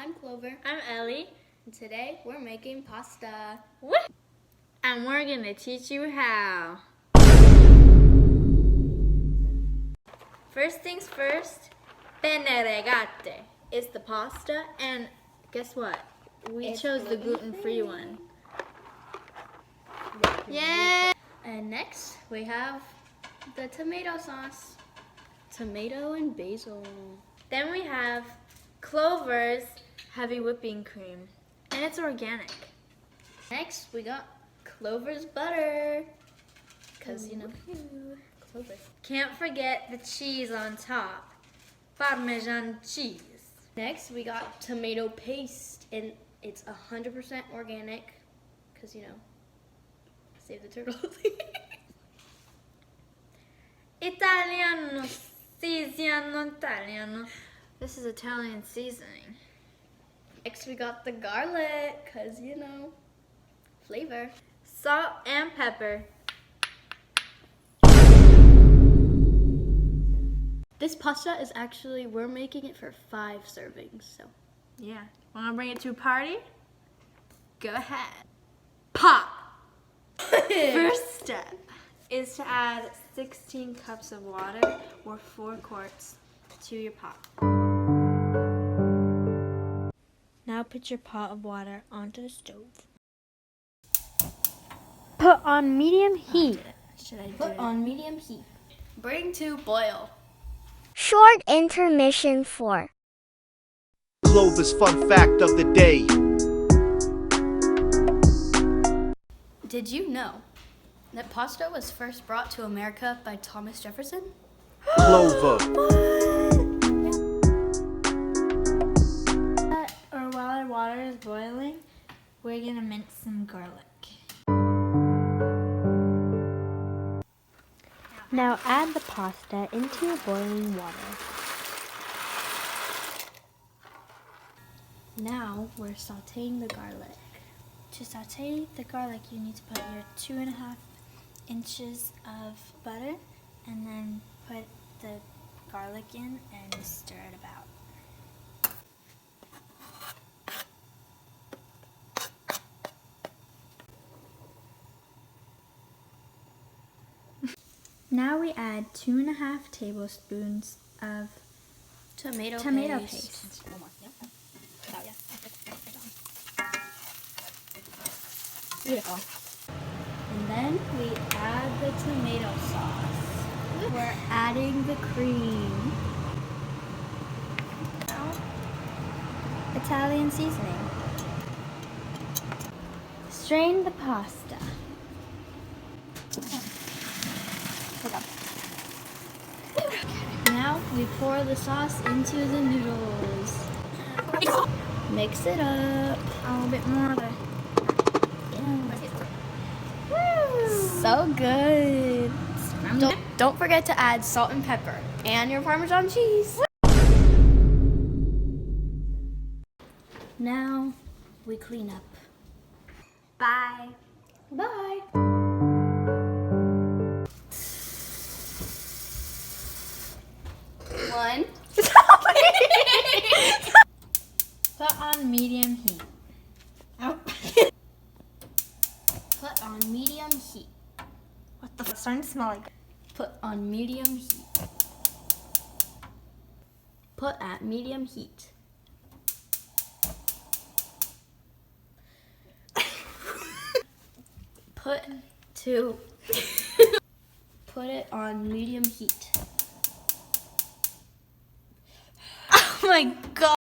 I'm Clover. I'm Ellie. And today we're making pasta. What? And we're gonna teach you how. First things first, penne regate is the pasta, and guess what? We chose the gluten-free one. Yeah. And next we have the tomato sauce. Tomato and basil. Then we have Clover's heavy whipping cream, and it's organic. Next we got Clover's butter. Cause you know, Clover. Can't forget the cheese on top. Parmesan cheese. Next we got tomato paste, and it's 100% organic. Cause you know, save the turtles. Italiano, seasonano Italiano. This is Italian seasoning. Next we got the garlic, cause you know, flavor. Salt and pepper. This pasta is actually, we're making it for 5 servings, so. Yeah. Wanna bring it to a party? Go ahead. Pop! First step is to add 16 cups of water or 4 quarts to your pot. Now put your pot of water onto the stove. Put on medium heat. Should I do Put it? on medium heat. Bring to boil. Short intermission for Clover's fun fact of the day. Did you know that pasta was first brought to America by Thomas Jefferson? Clover. Or while our water is boiling, we're gonna mince some garlic. Now add the pasta into your boiling water. Now we're sauteing the garlic. To saute the garlic, you need to put your 2.5 inches of butter and then put the garlic in and stir it about. Now we add 2.5 tablespoons of Tomato paste. Beautiful. And then we add the tomato sauce. We're adding the cream. Now, Italian seasoning. Strain the pasta. Now we pour the sauce into the noodles. Mix it up. A little bit more of So good. Don't forget to add salt and pepper and your Parmesan cheese. Now we clean up. Bye. Bye. One. Put on medium heat. Put on medium heat. What the? It's starting to smell like. Put on medium heat. Put at medium heat. Put it on medium heat. Oh my god.